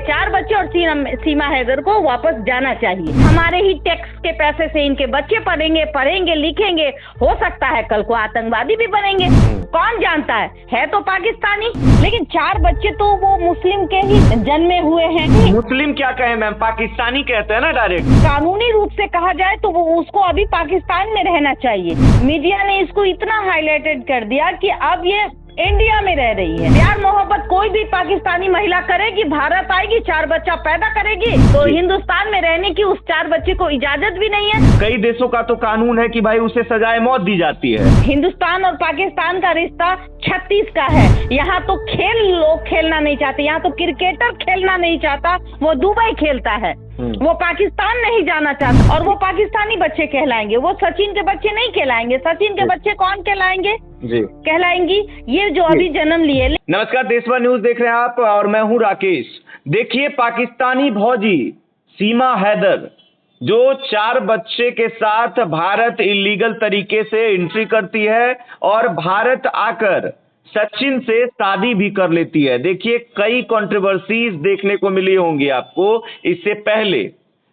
4 बच्चे और सीमा हैदर को वापस जाना चाहिए। हमारे ही टैक्स के पैसे से इनके बच्चे पढ़ेंगे लिखेंगे, हो सकता है कल को आतंकवादी भी बनेंगे, कौन जानता है तो पाकिस्तानी। लेकिन 4 बच्चे तो वो मुस्लिम के ही जन्मे हुए हैं। मुस्लिम क्या कहे मैम, पाकिस्तानी कहते हैं ना डायरेक्ट। कानूनी रूप से कहा जाए तो वो उसको अभी पाकिस्तान में रहना चाहिए। मीडिया ने इसको इतना हाईलाइटेड कर दिया कि अब ये इंडिया में रह रही है। प्यार मोहब्बत कोई भी पाकिस्तानी महिला करेगी, भारत आएगी, 4 बच्चा पैदा करेगी, तो हिंदुस्तान में रहने की उस 4 बच्चे को इजाजत भी नहीं है। कई देशों का तो कानून है कि भाई उसे सजाए मौत दी जाती है। हिंदुस्तान और पाकिस्तान का रिश्ता 36 का है। यहाँ तो लोग खेलना नहीं चाहते, यहाँ तो क्रिकेटर खेलना नहीं चाहता, वो दुबई खेलता है, वो पाकिस्तान नहीं जाना चाहता, और वो पाकिस्तानी बच्चे कहलाएंगे, वो सचिन के बच्चे नहीं कहलाएंगे। सचिन के बच्चे कौन कहलाएंगे? जी कहलाएंगी ये जो अभी जन्म लिए। नमस्कार, देशवा न्यूज देख रहे हैं आप और मैं हूं राकेश। देखिए, पाकिस्तानी भौजी सीमा हैदर जो 4 बच्चे के साथ भारत इलीगल तरीके से एंट्री करती है और भारत आकर सचिन से शादी भी कर लेती है। देखिए, कई कंट्रोवर्सीज देखने को मिली होंगी आपको इससे पहले,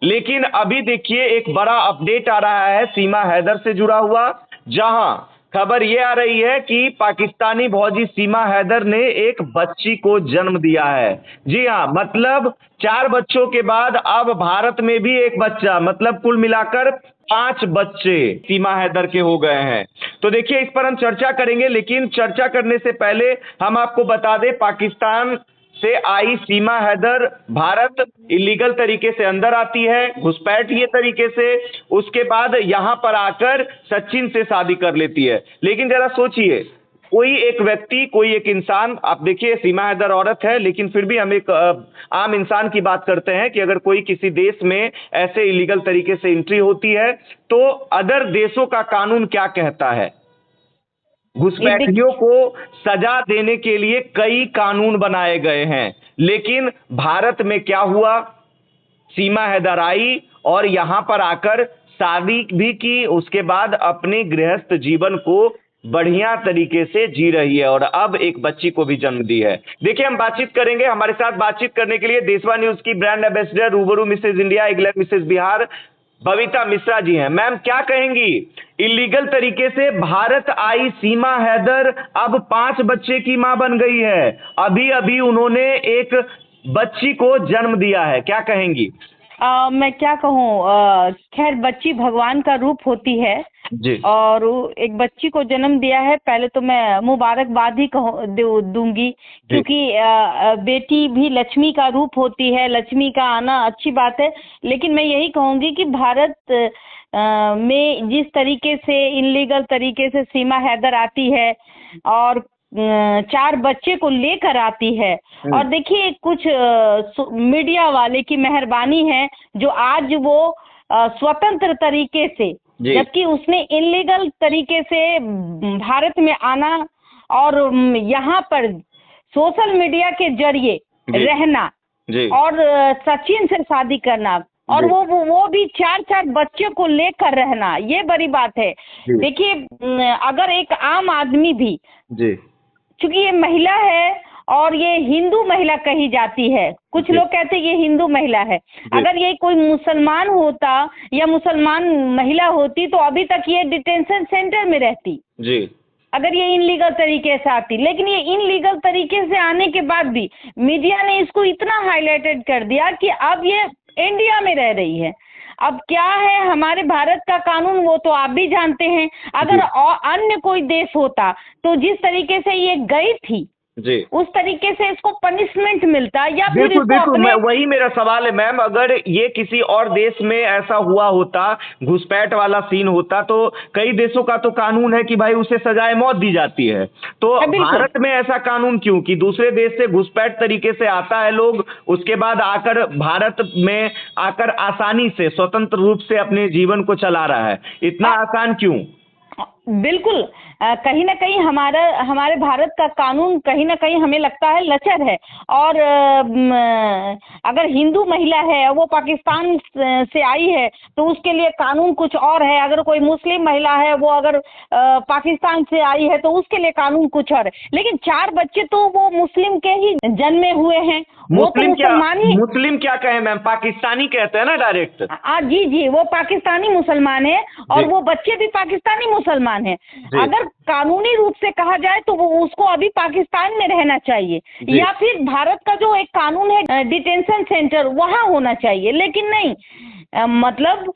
लेकिन अभी देखिए एक बड़ा अपडेट आ रहा है सीमा हैदर से जुड़ा हुआ, जहां खबर यह आ रही है कि पाकिस्तानी भौजी सीमा हैदर ने एक बच्ची को जन्म दिया है। जी हाँ, मतलब 4 बच्चों के बाद अब भारत में भी एक बच्चा, मतलब कुल मिलाकर 5 बच्चे सीमा हैदर के हो गए हैं। तो देखिए, इस पर हम चर्चा करेंगे, लेकिन चर्चा करने से पहले हम आपको बता दें, पाकिस्तान से आई सीमा हैदर भारत इलीगल तरीके से अंदर आती है, घुसपैठ ये तरीके से, उसके बाद यहां पर आकर सचिन से शादी कर लेती है। लेकिन जरा सोचिए, कोई एक व्यक्ति, कोई एक इंसान, आप देखिए सीमा हैदर औरत है, लेकिन फिर भी हम एक आम इंसान की बात करते हैं कि अगर कोई किसी देश में ऐसे इलीगल तरीके से एंट्री होती है तो अदर देशों का कानून क्या कहता है। घुसपैठियों को सजा देने के लिए कई कानून बनाए गए हैं, लेकिन भारत में क्या हुआ, सीमा हैदर आई और यहां पर आकर शादी भी की, उसके बाद अपने गृहस्थ जीवन को बढ़िया तरीके से जी रही है और अब एक बच्ची को भी जन्म दी है। देखिए, हम बातचीत करेंगे, हमारे साथ बातचीत करने के लिए देशवा न्यूज की ब्रांड एम्बेसडर, रूबरू Mrs India, England Mrs Bihar, Babita Mishra ji हैं। मैम, क्या कहेंगी, इलीगल तरीके से भारत आई सीमा हैदर अब 5 बच्चे की मां बन गई है, अभी अभी उन्होंने एक बच्ची को जन्म दिया है, क्या कहेंगी? मैं क्या कहूँ, खैर बच्ची भगवान का रूप होती है जी। और एक बच्ची को जन्म दिया है, पहले तो मैं मुबारकबाद ही दूंगी, क्योंकि बेटी भी लक्ष्मी का रूप होती है, लक्ष्मी का आना अच्छी बात है। लेकिन मैं यही कहूंगी कि भारत में जिस तरीके से इनलीगल तरीके से सीमा हैदर आती है और 4 बच्चे को लेकर आती है, और देखिए कुछ मीडिया वाले की मेहरबानी है जो आज वो स्वतंत्र तरीके से, जबकि उसने इनलीगल तरीके से भारत में आना और यहाँ पर सोशल मीडिया के जरिए रहना और सचिन से शादी करना, और वो भी 4 बच्चे को लेकर रहना, ये बड़ी बात है। देखिए, अगर एक आम आदमी भी, क्योंकि ये महिला है और ये हिंदू महिला कही जाती है, कुछ लोग कहते हैं ये हिंदू महिला है, अगर ये कोई मुसलमान होता या मुसलमान महिला होती तो अभी तक ये डिटेंशन सेंटर में रहती जी, अगर ये इनलीगल तरीके से आती। लेकिन ये इनलीगल तरीके से आने के बाद भी मीडिया ने इसको इतना हाईलाइटेड कर दिया कि अब ये इंडिया में रह रही है। अब क्या है, हमारे भारत का कानून वो तो आप भी जानते हैं, अगर अन्य कोई देश होता तो जिस तरीके से ये गई थी जी, उस तरीके से इसको पनिशमेंट मिलता, या फिर बिल्कुल वही मेरा सवाल है मैम, अगर ये किसी और देश में ऐसा हुआ होता, घुसपैठ वाला सीन होता, तो कई देशों का तो कानून है कि भाई उसे सजाए मौत दी जाती है, तो भारत में ऐसा कानून क्यों कि दूसरे देश से घुसपैठ तरीके से आता है लोग, उसके बाद आकर भारत में आकर आसानी से स्वतंत्र रूप से अपने जीवन को चला रहा है, इतना आसान क्यों? बिल्कुल, कहीं ना कहीं हमारे भारत का कानून कहीं ना कहीं हमें लगता है लचर है। और अगर हिंदू महिला है वो पाकिस्तान से आई है तो उसके लिए कानून कुछ और है, अगर कोई मुस्लिम महिला है वो अगर पाकिस्तान से आई है तो उसके लिए कानून कुछ और है। लेकिन 4 बच्चे तो वो मुस्लिम के ही जन्मे हुए हैं, वो तो मुसलमान ही। मुस्लिम क्या कहे मैम, पाकिस्तानी कहते हैं ना डायरेक्ट। जी जी, वो पाकिस्तानी मुसलमान है और वो बच्चे भी पाकिस्तानी मुसलमान है। अगर कानूनी रूप से कहा जाए तो वो उसको अभी पाकिस्तान में रहना चाहिए, या फिर भारत का जो एक कानून है डिटेंशन सेंटर वहाँ होना चाहिए। लेकिन नहीं, मतलब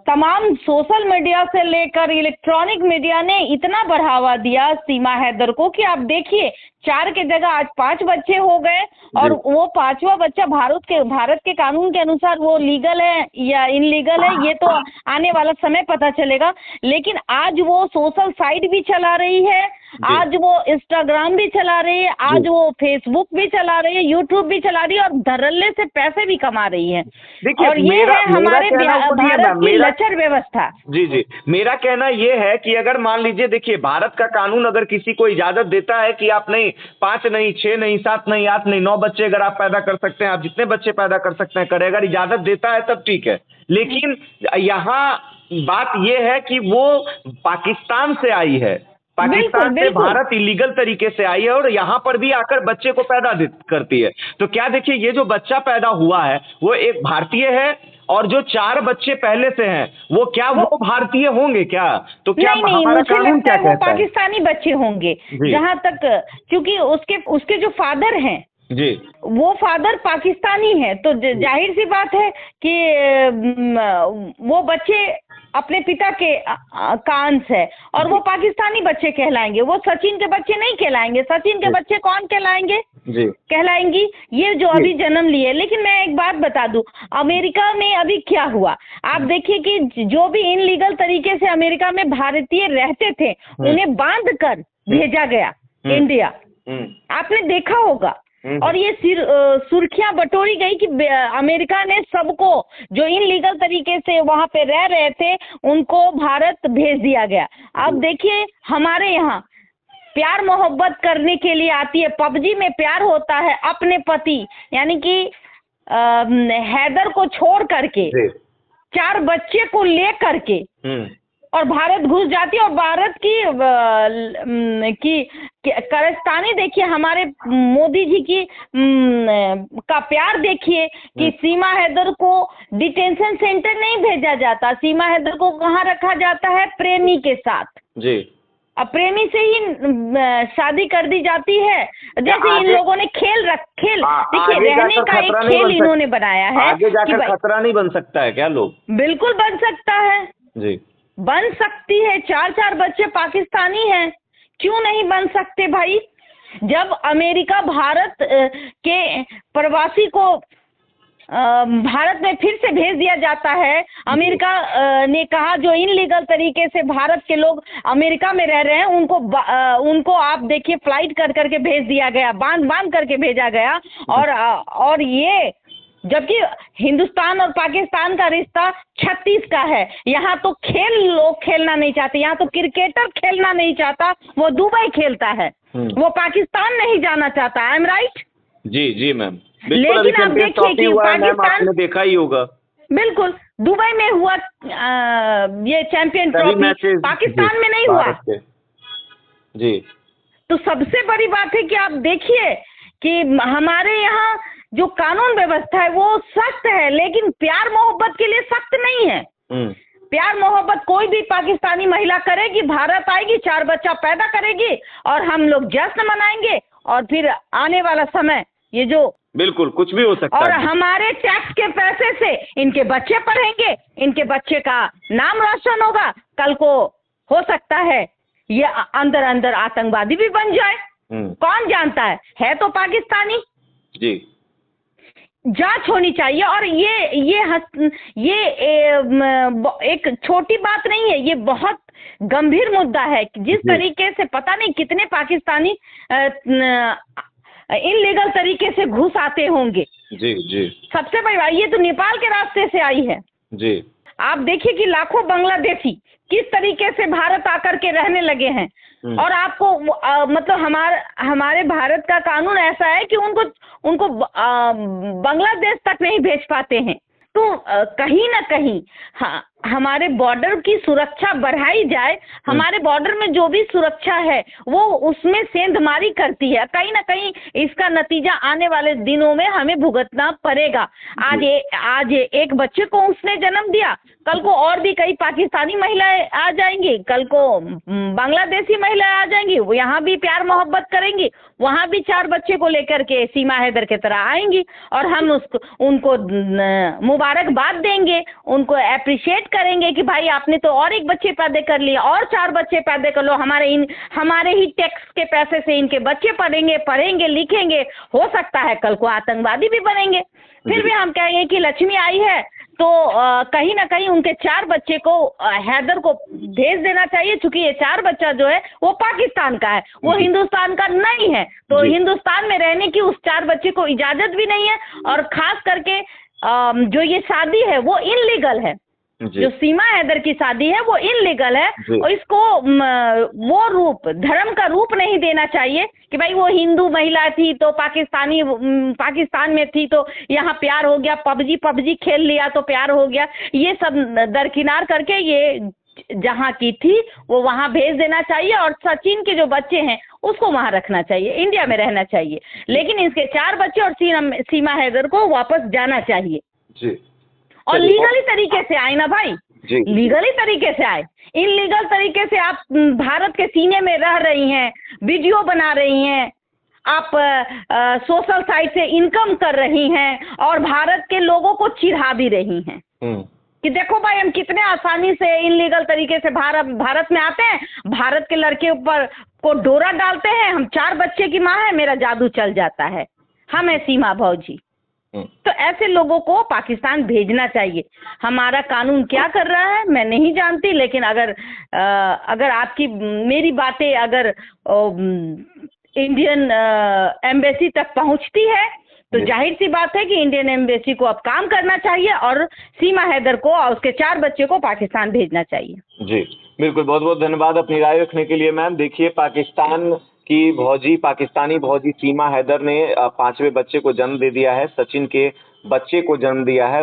तमाम सोशल मीडिया से लेकर इलेक्ट्रॉनिक मीडिया ने इतना बढ़ावा दिया सीमा हैदर को कि आप देखिए 4 के जगह आज 5 बच्चे हो गए, और वो 5वां बच्चा भारत के कानून के अनुसार वो लीगल है या इनलीगल है ये तो आने वाला समय पता चलेगा। लेकिन आज वो सोशल साइट भी चला रही है, आज वो इंस्टाग्राम भी चला रही है, आज वो फेसबुक भी चला रही है, यूट्यूब भी चला रही है और धड़ल्ले से पैसे भी कमा रही है। और ये है हमारे भारत की लचर व्यवस्था। जी जी, मेरा कहना ये है कि अगर मान लीजिए, देखिए भारत का कानून अगर किसी को इजाजत देता है कि आप नहीं 5 नहीं 6 नहीं 7 नहीं 8 नहीं 9 बच्चे अगर आप पैदा कर सकते हैं, आप जितने बच्चे पैदा कर सकते हैं करें, अगर इजाजत देता है तब ठीक है। लेकिन यहाँ बात यह है कि वो पाकिस्तान से आई है, पाकिस्तान से भारत इलीगल तरीके से आई है और यहाँ पर भी आकर बच्चे को पैदा करती है। तो क्या देखिए, ये जो बच्चा पैदा हुआ है वो एक भारतीय है, और जो 4 बच्चे पहले से हैं वो क्या वो भारतीय होंगे क्या? तो क्या हमारा कानून क्या कहता है? पाकिस्तानी बच्चे होंगे जहाँ तक, क्योंकि उसके जो फादर हैं जी, वो फादर पाकिस्तानी है, तो जाहिर सी बात है कि वो बच्चे अपने पिता के का अंश है और वो पाकिस्तानी बच्चे कहलाएंगे। वो सचिन के बच्चे नहीं कहलाएंगे। सचिन के बच्चे कौन कहलाएंगे? कहलाएंगी ये जो अभी जन्म लिए। लेकिन मैं एक बात बता दूं, अमेरिका में अभी क्या हुआ, आप देखिए कि जो भी इनलीगल तरीके से अमेरिका में भारतीय रहते थे उन्हें बांध कर भेजा गया इंडिया, आपने देखा होगा। और ये सुर्खियां बटोरी गई कि अमेरिका ने सबको जो इनलीगल तरीके से वहां पे रह रहे थे उनको भारत भेज दिया गया। अब देखिए हमारे यहाँ प्यार मोहब्बत करने के लिए आती है, पबजी में प्यार होता है अपने पति यानी कि हैदर को छोड़ करके 4 बच्चे को ले करके और भारत घुस जाती है। और भारत की कारस्तानी देखिए, हमारे मोदी जी की का प्यार देखिए कि सीमा हैदर को डिटेंशन सेंटर नहीं भेजा जाता, सीमा हैदर को कहाँ रखा जाता है? प्रेमी के साथ जी। अब प्रेमी से ही शादी कर दी जाती है। जैसे इन लोगों ने खेल देखिए रहने का एक खेल इन्होंने बनाया है। आगे जाकर खतरा नहीं बन सकता है क्या लोग? बिल्कुल बन सकता है जी, बन सकती है। 4 बच्चे पाकिस्तानी हैं, क्यों नहीं बन सकते भाई? जब अमेरिका भारत के प्रवासी को भारत में फिर से भेज दिया जाता है, अमेरिका ने कहा जो इनलीगल तरीके से भारत के लोग अमेरिका में रह रहे हैं उनको आप देखिए फ्लाइट कर करके भेज दिया गया, बांध करके भेजा गया। और ये जबकि हिंदुस्तान और पाकिस्तान का रिश्ता 36 का है। यहाँ तो लोग खेलना नहीं चाहते, यहाँ तो क्रिकेटर खेलना नहीं चाहता, वो दुबई खेलता है, वो पाकिस्तान नहीं जाना चाहता। I am right? जी जी मैम। लेकिन आप देखिए कि पाकिस्तान, आपने देखा ही होगा, बिल्कुल दुबई में हुआ ये चैंपियन ट्रॉफी, पाकिस्तान में नहीं हुआ जी। तो सबसे बड़ी बात है कि आप देखिए कि हमारे यहाँ जो कानून व्यवस्था है वो सख्त है, लेकिन प्यार मोहब्बत के लिए सख्त नहीं है। प्यार मोहब्बत कोई भी पाकिस्तानी महिला करेगी, भारत आएगी, 4 बच्चा पैदा करेगी और हम लोग जश्न मनाएंगे और फिर आने वाला समय ये जो बिल्कुल कुछ भी हो सकता है। और हमारे टैक्स के पैसे से इनके बच्चे पढ़ेंगे, इनके बच्चे का नाम रोशन होगा, कल को हो सकता है ये अंदर अंदर आतंकवादी भी बन जाए, कौन जानता है तो पाकिस्तानी। जी, जांच होनी चाहिए। और ये एक छोटी बात नहीं है, ये बहुत गंभीर मुद्दा है। जिस तरीके से पता नहीं कितने पाकिस्तानी इनलीगल तरीके से घुस आते होंगे। जी जी। सबसे बड़ी बात ये तो नेपाल के रास्ते से आई है। जी। आप देखिए कि लाखों बांग्लादेशी किस तरीके से भारत आकर के रहने लगे हैं। और आपको मतलब हमारे भारत का कानून ऐसा है कि उनको बांग्लादेश तक नहीं भेज पाते हैं। तो कहीं ना कहीं हमारे बॉर्डर की सुरक्षा बढ़ाई जाए। हमारे बॉर्डर में जो भी सुरक्षा है वो उसमें सेंधमारी करती है। कहीं ना कहीं इसका नतीजा आने वाले दिनों में हमें भुगतना पड़ेगा। आज एक बच्चे को उसने जन्म दिया, कल को और भी कई पाकिस्तानी महिलाएं आ जाएंगी, कल को बांग्लादेशी महिलाएं आ जाएंगी, वो यहाँ भी प्यार मोहब्बत करेंगी, वहां भी 4 बच्चे को लेकर के सीमा हैदर की तरह आएंगी और हम उनको मुबारकबाद देंगे, उनको अप्रिशिएट करेंगे कि भाई आपने तो और एक बच्चे पैदा कर लिए, और 4 बच्चे पैदा कर लो, हमारे ही टैक्स के पैसे से इनके बच्चे पढ़ेंगे लिखेंगे, हो सकता है कल को आतंकवादी भी बनेंगे। फिर भी हम कहेंगे कि लक्ष्मी आई है तो कहीं ना कहीं उनके 4 बच्चे को हैदर को भेज देना चाहिए, क्योंकि ये 4 बच्चा जो है वो पाकिस्तान का है, वो हिंदुस्तान का नहीं है। तो हिंदुस्तान में रहने की उस 4 बच्चे को इजाजत भी नहीं है। और खास करके जो ये शादी है वो इनलीगल है, जो सीमा हैदर की शादी है वो इनलीगल है। और इसको वो रूप, धर्म का रूप नहीं देना चाहिए कि भाई वो हिंदू महिला थी तो पाकिस्तान में थी तो यहाँ प्यार हो गया, पबजी खेल लिया तो प्यार हो गया। ये सब दरकिनार करके ये जहाँ की थी वो वहाँ भेज देना चाहिए और सचिन के जो बच्चे हैं उसको वहाँ रखना चाहिए, इंडिया में रहना चाहिए। लेकिन इसके 4 बच्चे और सीमा हैदर को वापस जाना चाहिए जी। और लीगली तरीके से आए ना भाई, लीगली तरीके से आए। इनलीगल तरीके से आप भारत के सीने में रह रही हैं, वीडियो बना रही हैं, आप सोशल साइट से इनकम कर रही हैं और भारत के लोगों को चिढ़ा भी रही हैं कि देखो भाई हम कितने आसानी से इनलीगल तरीके से भारत में आते हैं, भारत के लड़के ऊपर को डोरा डालते हैं, हम 4 बच्चे की माँ है, मेरा जादू चल जाता है, हम है सीमा भौजी। तो ऐसे लोगों को पाकिस्तान भेजना चाहिए। हमारा कानून क्या कर रहा है मैं नहीं जानती, लेकिन अगर आपकी मेरी बातें अगर इंडियन एम्बेसी तक पहुंचती है तो जाहिर सी बात है कि इंडियन एम्बेसी को अब काम करना चाहिए और सीमा हैदर को और उसके 4 बच्चे को पाकिस्तान भेजना चाहिए। जी बिल्कुल, बहुत बहुत धन्यवाद अपनी राय रखने के लिए मैम। देखिए, पाकिस्तानी भौजी सीमा हैदर ने 5वें बच्चे को जन्म दे दिया है, सचिन के बच्चे को जन्म दिया है।